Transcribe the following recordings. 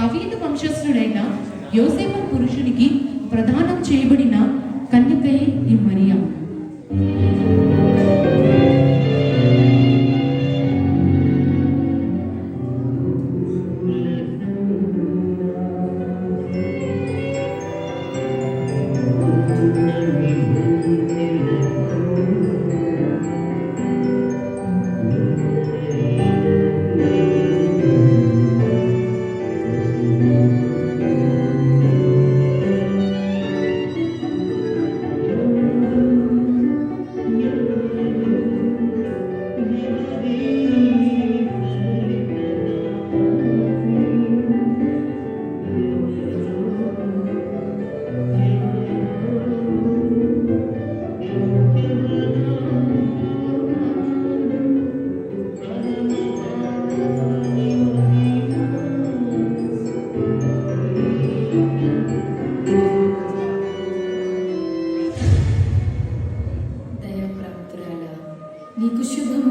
దావీదు వంశస్థుడైన యోసేపు పురుషునికి ప్రదానం చేయబడిన కన్యకయే ఈ మరియా. నీకు శుభము,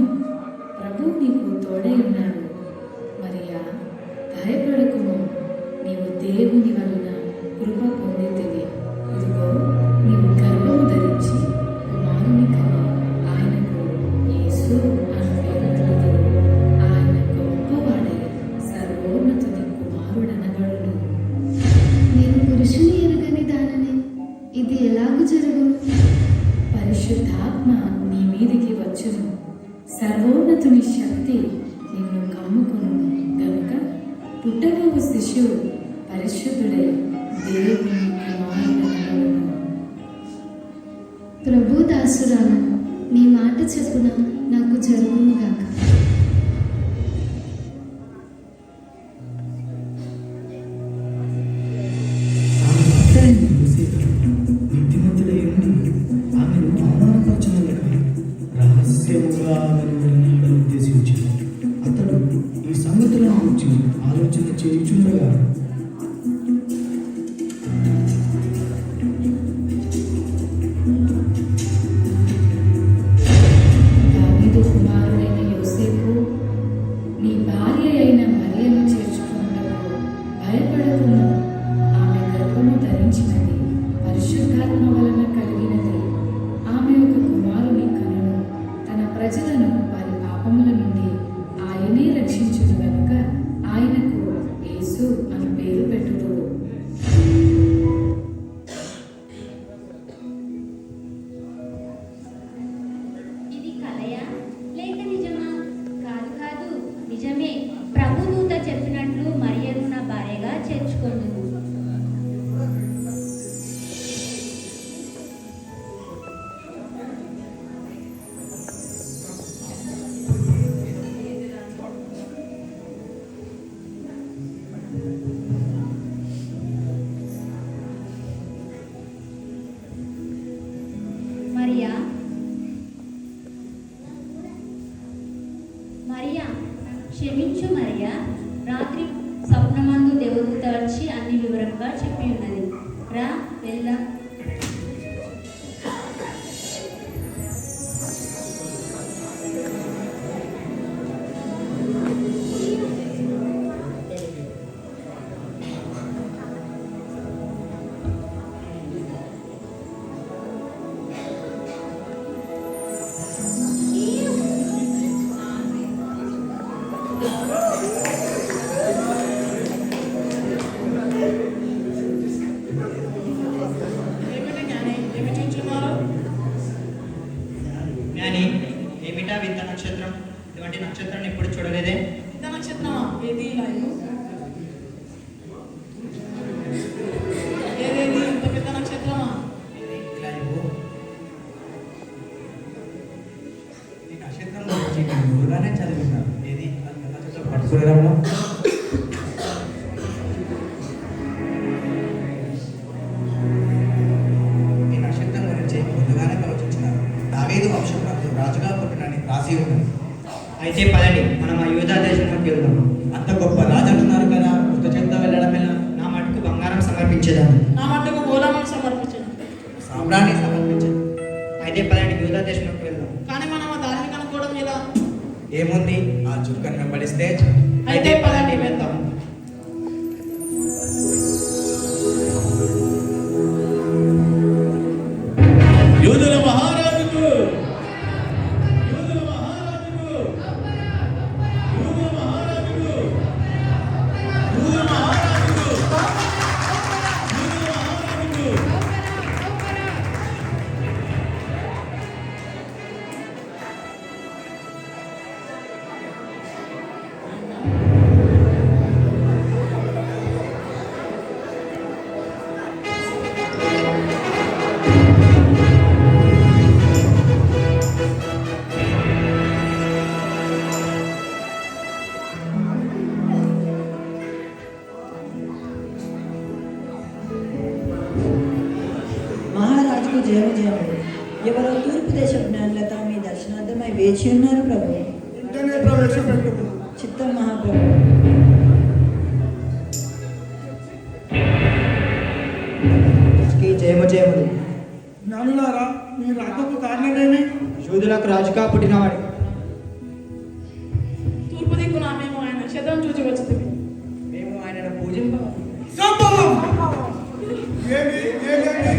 ప్రభు నీకు తోడై ఉన్నాడు. మరియా, భయపడకుము, నీవు దేవుని వలన కృప పొందితివి. ఇదిగో నీవు గర్భము ధరించి కుమారుని కని ఆయనకు యేసు అని పేరు పెట్టుదువు. ఆయన గొప్పవాడై సర్వోన్నతుని కుమారుడనబడును. నేను పురుషుని ఎరుగని దానని, ఇది ఎలాగూ జరుగును? పరిశుద్ధాత్మ నీ మీదికి వచ్చును, సర్వోన్నతుని శక్తి నిన్ను కమ్ముకును గనుక పుట్టబోవు శిశువు పరిశుద్ధుడై దేవుని కుమారుడనబడును. ప్రభు దాసురాను, నీ మాట చెప్పున నాకు జరుగును గాక. ఉద్దేశించి అతడు ఈ సంగతులను గురించి ఆలోచన చేయుచుండగా దావీదు కుమారుడైన యోసేపు, నీ భార్య అయిన మరియను చేర్చుకున్నప్పుడు భయపడకుము. ఆమె గర్భము ధరించినది పరిశుద్ధాత్మ వలన కలిగినది. ఆమె ఒక కుమారుని కనును. తన ప్రజలను వారి పాపముల నుండి ఆయనే రక్షించును గనుక ఆయనకు యేసు అని పేరు పెట్టుదువు. ఇది కలయా లేక నిజమా? కాదు కాదు, నిజమే. ప్రభుదూత చెప్పినట్లు మరియను నా భార్యగా చేర్చుకొందును. మరియా, మరియా, క్షమించు మరియా. రాత్రి స్వప్నమందు దేవదూత వచ్చి అన్ని వివరంగా చెప్పి ఉన్నది. రా వెళ్దాం. జ్ఞాని, ఏమిటా వింత నక్షత్రం? ఇటువంటి నక్షత్రాన్ని ఎప్పుడు చూడలేదే. వింత నక్షత్రమా? ఏది లైవ్? ఏదేది ఇంత పెద్ద నక్షత్రమా? ఇలా ఇవ్వు. ఈ నక్షత్రం గురించి నేను ముందుగానే చదివినాను. ఏది నక్షత్రం పట్టుకునేరమ్మా. ఈ నక్షత్రం గురించి ముందుగానే ఆలోచించినాను. దావీదు వంశంలో రాజుగా పుట్టినని రాసి ఉన్నది. అయితే పదండి, మనం ఆ యూదా దేశంలోకి వెళ్దాం. అంత గొప్ప రాజు అంటున్నారు కదా, కృత చెంత వెళ్ళడం ఎలా? నా మటుకు బంగారం సమర్పించేదాన్ని. నా మట్టుకు గోళాలను సమర్పించను. సామ్రాణి సమర్పించండి. అయితే పదండి, యూదా దేశంలోకి వెళ్దాం. కానీ మనం ఆ దారిని కనుక్కోవడం ఎలా? ఏముంది, ఆ చుక్కను వెంబడిస్తే అయితే పదండి వెళ్దాం. రాజుకి జయము. ఎవరో తూర్పు దేశ జ్ఞానులత మీ దర్శనార్థమై వేచి ఉన్నారు ప్రభు. వెంటనే ప్రవేశపెట్టుము. చిత్తం మహాప్రభు. జయము. జ్ఞానులారా, మీ రాకకు కారణమేమి? యూదులకు రాజుగా పుట్టినవాడు. తూర్పు దిక్కున మేము ఆయన క్షేత్రం చూచి వచ్చింది. మేము ఆయనను పూజింప సంభవం! ఏమి ఏమేమి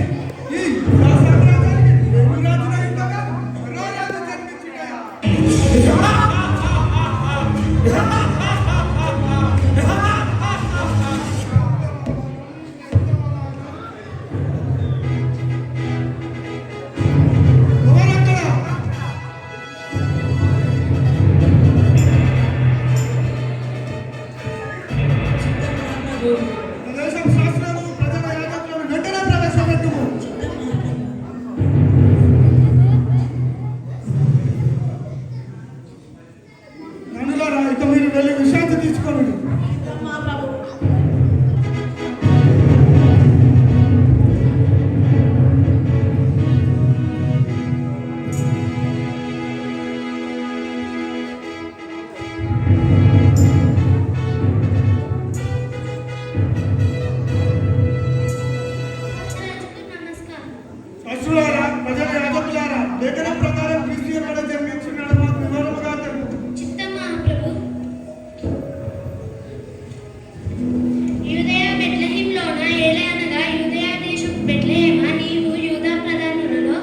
ఈ సామ్రాజ్యానికి ఎవరు రాజునై ఉండగా మరో రాజు జన్మించుటయా? ఎవరక్కడ? ప్రదేశం శాస్త్రాలు ప్రజల యాజకులను వెంటనే ప్రవేశపెట్టుము. నన్నులారా, ఇక మీరు వెళ్ళి విశ్రాంతి తీసుకోండి. మా ప్రభు. శాస్త్రులారా, ప్రజల యాజకులారా, లేఖనం ప్రకారం క్రీస్తు ఎక్కడ జన్మించినాడో మాకు వివరముగా తెలుపు. యూదయ బెత్లెహేంలోన ఏలే అనగా యూదయ దేశపు బెత్లెహేమ, నీవు యూదా ప్రధానులలో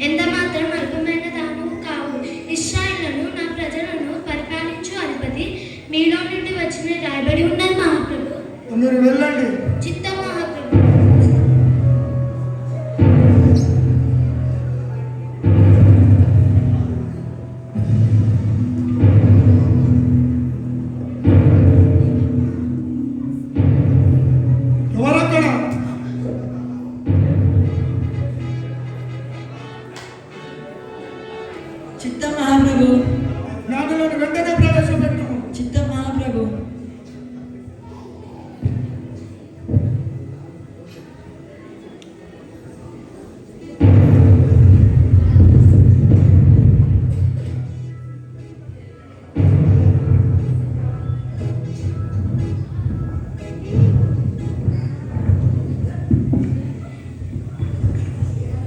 ఎంత మాత్రం అల్పమైన దానవు కావు. ఇశ్రాయేలును నా ప్రజలను పరిపాలించు అధిపతి మీలో నుండి వచ్చిన రాయబడి ఉన్నది మహాప్రభు. మీరు వెళ్ళండి. చిత్తం మహాప్రభు. ఎవరక్కడ? చిత్తం మహాప్రభు. జ్ఞానులను వెంటనే ప్రవేశపెట్టుము. చిత్తం మహాప్రభు.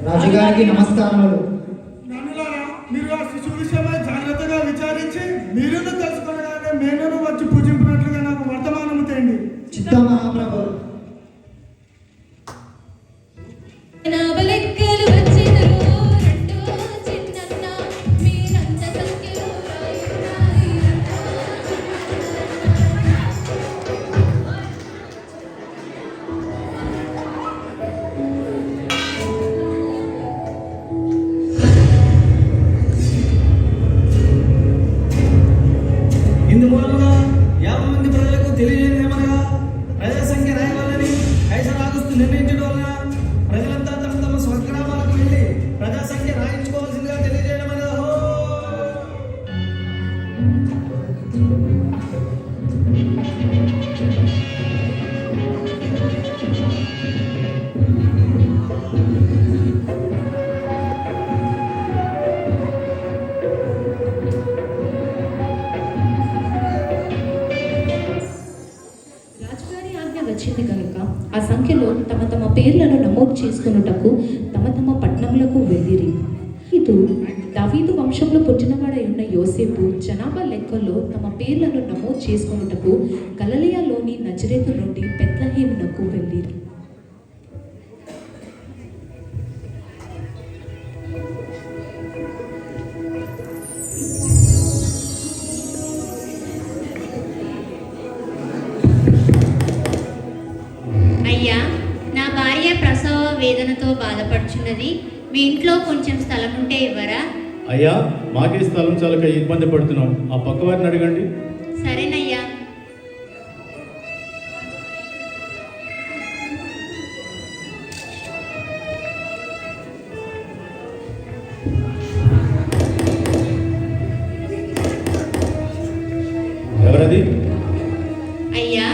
రాజుగారికి నమస్కారములు. జ్ఞానులారా, మీరు ఆ శిశువు విషయమై జాగ్రత్తగా విచారించి మీరును తెలుసుకొనగానే మేమును వచ్చి పూజింపినట్లుగా నాకు వర్తమానము తేండి. చిత్తం మహాప్రభు. నాబలెక్కలు వచ్చెదరు రెండో చిన్నన్న మీరంత సంఖ్యలో రాయురాయి. ఇందు మూలముగా 50 మంది ప్రజలకు తెలియజేయమనగా ప్రజా సంఖ్య రాయవాలని కైసర్ ఆగస్టు నిర్ణయించడం వలన ప్రజలంతా తమ తమ స్వగ్రామాలకు వెళ్ళి ప్రజా సంఖ్య రాయించుకోవాల్సిందిగా తెలియజేయడం అనేది. రాజుగారి ఆజ్ఞ వచ్చింది కనుక ఆ సంఖ్యలో తమ తమ పేర్లను నమోదు చేసుకొనుటకు తమ తమ పట్టణములకు వెళ్ళిరి. దావీదు వంశంలో పుట్టినవాడై ఉన్న యోసేపు జనాభా లెక్కల్లో తమ పేర్లను నమోదు చేసుకొనుటకు గలిలయలోని నజరేతు నుండి బెత్లెహేమునకు వెళ్ళిరి. అయ్యా, నా భార్య ప్రసవ వేదనతో బాధపడుచున్నది. మీ ఇంట్లో కొంచెం స్థలం ఉంటే ఇవ్వరా? అయ్యా, మాకే స్థలం చాలక ఇబ్బంది పడుతున్నాం. ఆ పక్క వారిని అడగండి. సరేనయ్యా. ఎవరది? అయ్యా,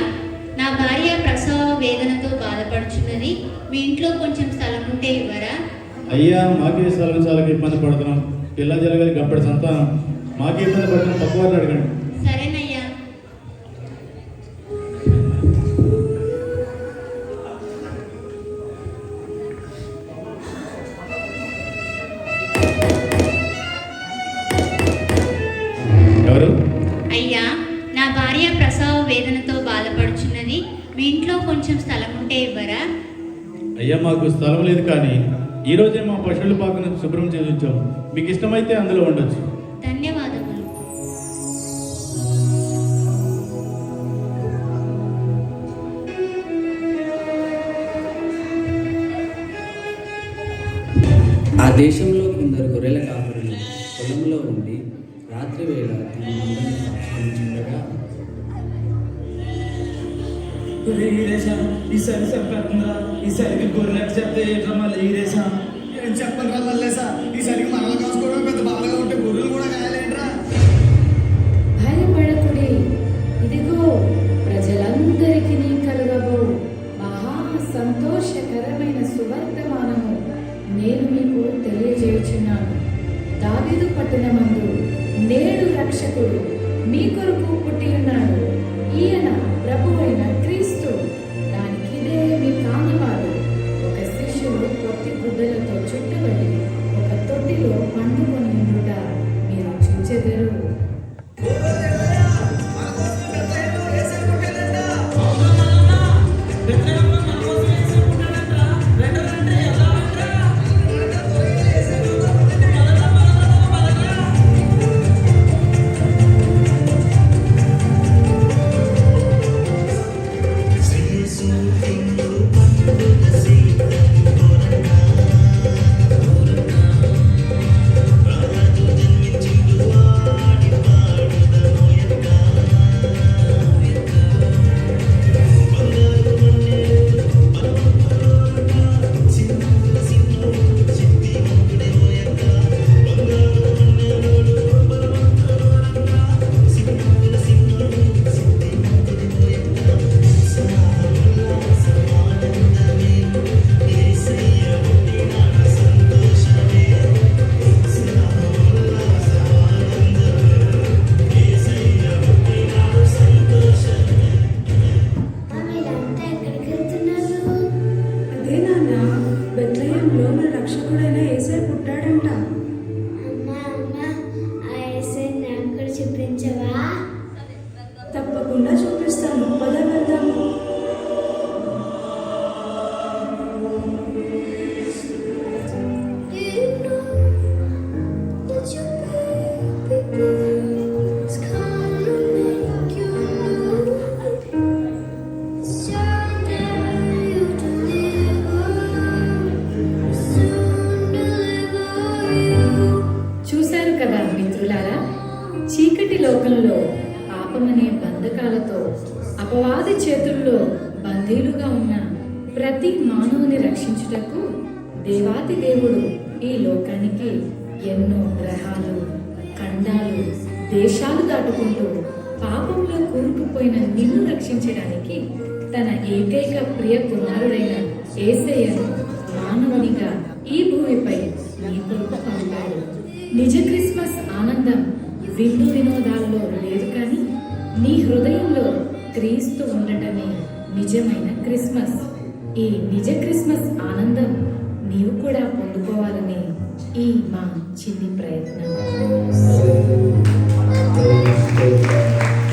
నా భార్య ప్రసవ వేదనతో బాధపడుచున్నది. మీ ఇంట్లో కొంచెం స్థలం ఉంటే ఇవ్వరా? అయ్యా మాకే స్థలం చాలా ఇబ్బంది పడుతున్నాం, పిల్ల జరగాలి గప్పటి సంతానం, మాకే ఇబ్బంది పడుతున్నాం, పక్కవారిని అడగండి. సరేనయ్యా. ఎవరు? అయ్యా, నా భార్య ప్రసవ వేదనతో బాధపడుచున్నది. మీ ఇంట్లో కొంచెం స్థలం ఉంటే ఇవ్వరా? అయ్యా మాకు స్థలం లేదు, కానీ ఈరోజే మా పశువుల పాకను శుభ్రం చేసి ఉంచాం, మీకు ఇష్టమైతే అందులో ఉండొచ్చు. ధన్యవాదములు. ఆ దేశంలో కొందరు గొర్రెల కాపరులు పొలంలో ఉండి రాత్రి వేళ తమ మందను కాచుకొనుచుండగా, ఈసారి చెప్పేస్తుందా? ఈసారికి గొర్రెలకు చెప్తే ఏంట్రా మళ్ళీ ఈరేసా? ఏం చెప్పను రా మళ్ళేసా? ఈసారికి మనల్ని కాసుకోవడం పెద్ద బాధగా ఉంటే గొర్రెలు కూడా కాయాలేంట్రా? భయపడకుడి, ఇదిగో ప్రజలందరికీ కలుగబో మహా సంతోషకరమైన సువర్తమానము నేను మీకు తెలియజేయుచున్నాను. దావీదు పట్టణమందు నేడు రక్షకుడు మీ కొరకు పుట్టి ఉన్నాడు. ఈయన ప్రభువైన క్రీస్తు. దానికిదే మీ కానివాడు. ఒక శిశువు పొత్తి గుడ్డలతో చుట్టబడి ఒక తొట్టిలో పండుకొని ఉండుట మీరు చూచెదరు. తప్పకుండా చూపిస్తాను. పద వెళ్దాము. చూశారు కదా మిత్రులారా, చీకటి లోకంలో పాపమనే బంధకాలతో అపవాది చేతుల్లో బందీలుగా ఉన్న ప్రతి మానవుని రక్షించుటకు దేవాది దేవుడు ఈ లోకానికి ఎన్నో గ్రహాలు, ఖండాలు, దేశాలు దాటుకుంటూ పాపంలో కూరుకుపోయిన నిన్ను రక్షించడానికి తన ఏకైక ప్రియ కుమారుడైన యేసయ్యను మానవునిగా ఈ భూమిపై నీ కొరకు పంపాడు. నిజ క్రిస్మస్ ఆనందం విందు వినోదాలలో లేదు, కానీ నీ హృదయంలో క్రీస్తు ఉండటమే నిజమైన క్రిస్మస్. ఈ నిజ క్రిస్మస్ ఆనందం నీవు కూడా పొందుకోవాలని ఈ మా చిన్ని ప్రయత్నం.